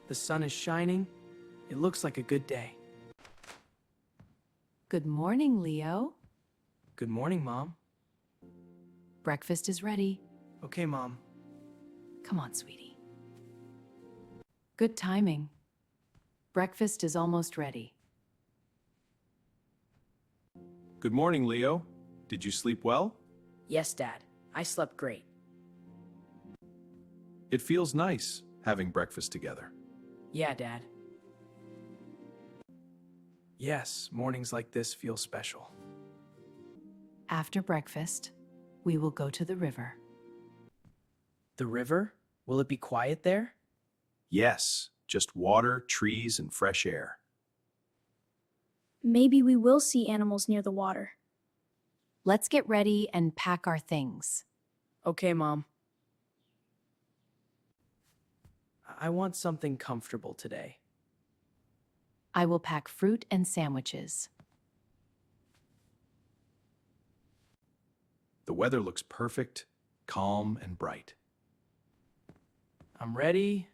The sun is shining. It looks like a good day. Good morning, Leo. Good morning, Mom. Breakfast is ready. Okay, Mom. Come on, sweetie. Good timing. Breakfast is almost ready. Good morning, Leo. Did you sleep well? Yes, Dad. I slept great. It feels nice having breakfast together. Yeah, Dad. Yes, mornings like this feel special. After breakfast, we will go to the river. The river? Will it be quiet there? Yes, just water, trees, and fresh air. Maybe we will see animals near the water. Let's get ready and pack our things. Okay, Mom. I want something comfortable today. I will pack fruit and sandwiches. The weather looks perfect, calm, and bright. I'm ready.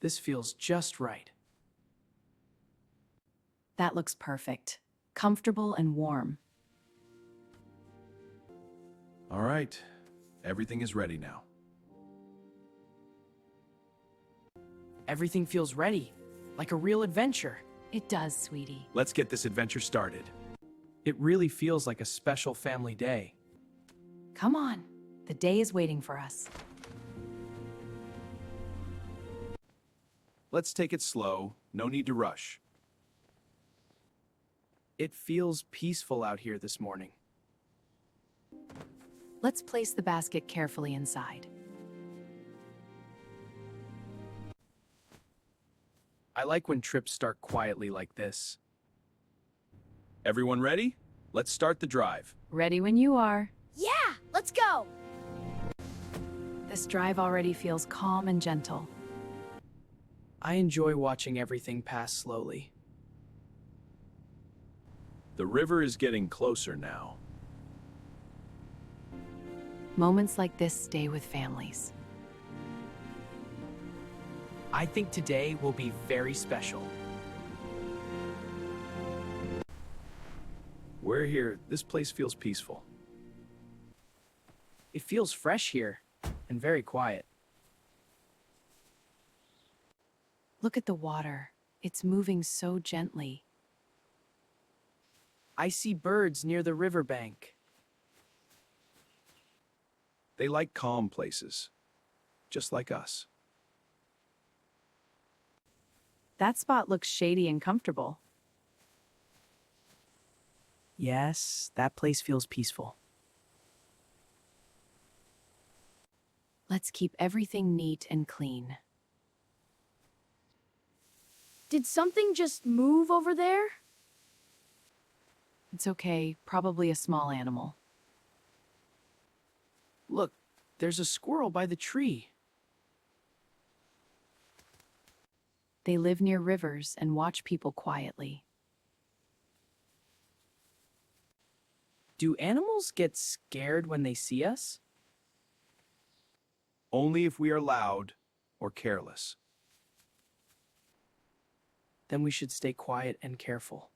This feels just right. That looks perfect. Comfortable and warm. All right, everything is ready now. Everything feels ready, like a real adventure. It does, sweetie. Let's get this adventure started. It really feels like a special family day. Come on. The day is waiting for us. Let's take it slow, no need to rush. It feels peaceful out here this morning. Let's place the basket carefully inside. I like when trips start quietly like this. Everyone ready? Let's start the drive. Ready when you are. Yeah, let's go! This drive already feels calm and gentle. I enjoy watching everything pass slowly. The river is getting closer now. Moments like this stay with families. I think today will be very special. We're here. This place feels peaceful. It feels fresh here and very quiet. Look at the water. It's moving so gently. I see birds near the riverbank. They like calm places, just like us. That spot looks shady and comfortable. Yes, that place feels peaceful. Let's keep everything neat and clean. Did something just move over there? It's okay, probably a small animal. Look, there's a squirrel by the tree. They live near rivers and watch people quietly. Do animals get scared when they see us? Only if we are loud or careless. Then we should stay quiet and careful.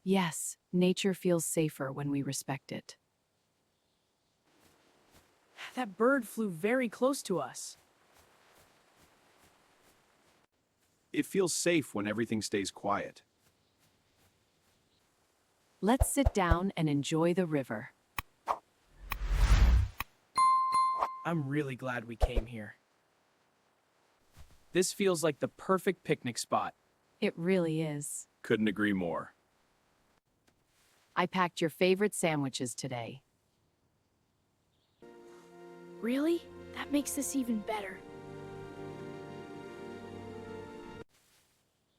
Yes, nature feels safer when we respect it. That bird flew very close to us. It feels safe when everything stays quiet. Let's sit down and enjoy the river. I'm really glad we came here. This feels like the perfect picnic spot. It really is. Couldn't agree more. I packed your favorite sandwiches today. Really? That makes this even better.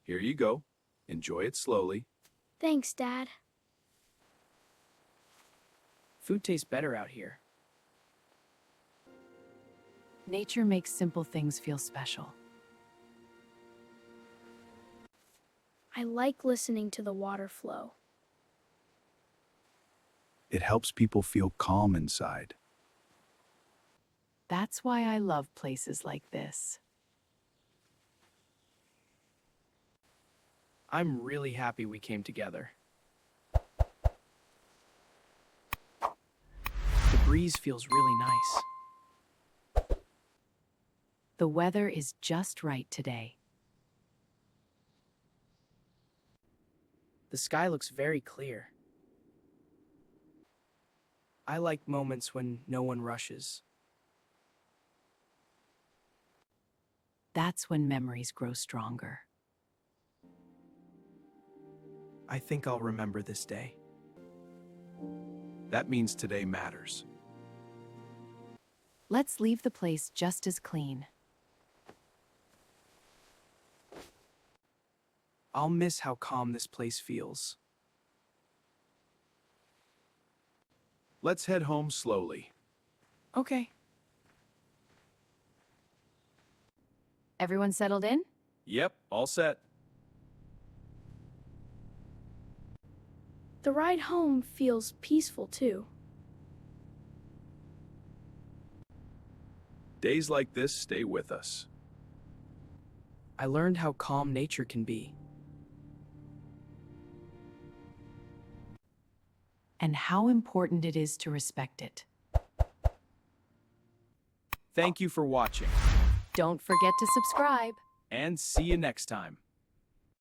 Here you go. Enjoy it slowly. Thanks, Dad. Food tastes better out here. Nature makes simple things feel special. I like listening to the water flow. It helps people feel calm inside. That's why I love places like this. I'm really happy we came together. The breeze feels really nice. The weather is just right today. The sky looks very clear. I like moments when no one rushes. That's when memories grow stronger. I think I'll remember this day. That means today matters. Let's leave the place just as clean. I'll miss how calm this place feels. Let's head home slowly. Okay. Everyone settled in? Yep, all set. The ride home feels peaceful too. Days like this stay with us. I learned how calm nature can be. And how important it is to respect it. Thank you for watching, Don't forget to subscribe. and see you next time.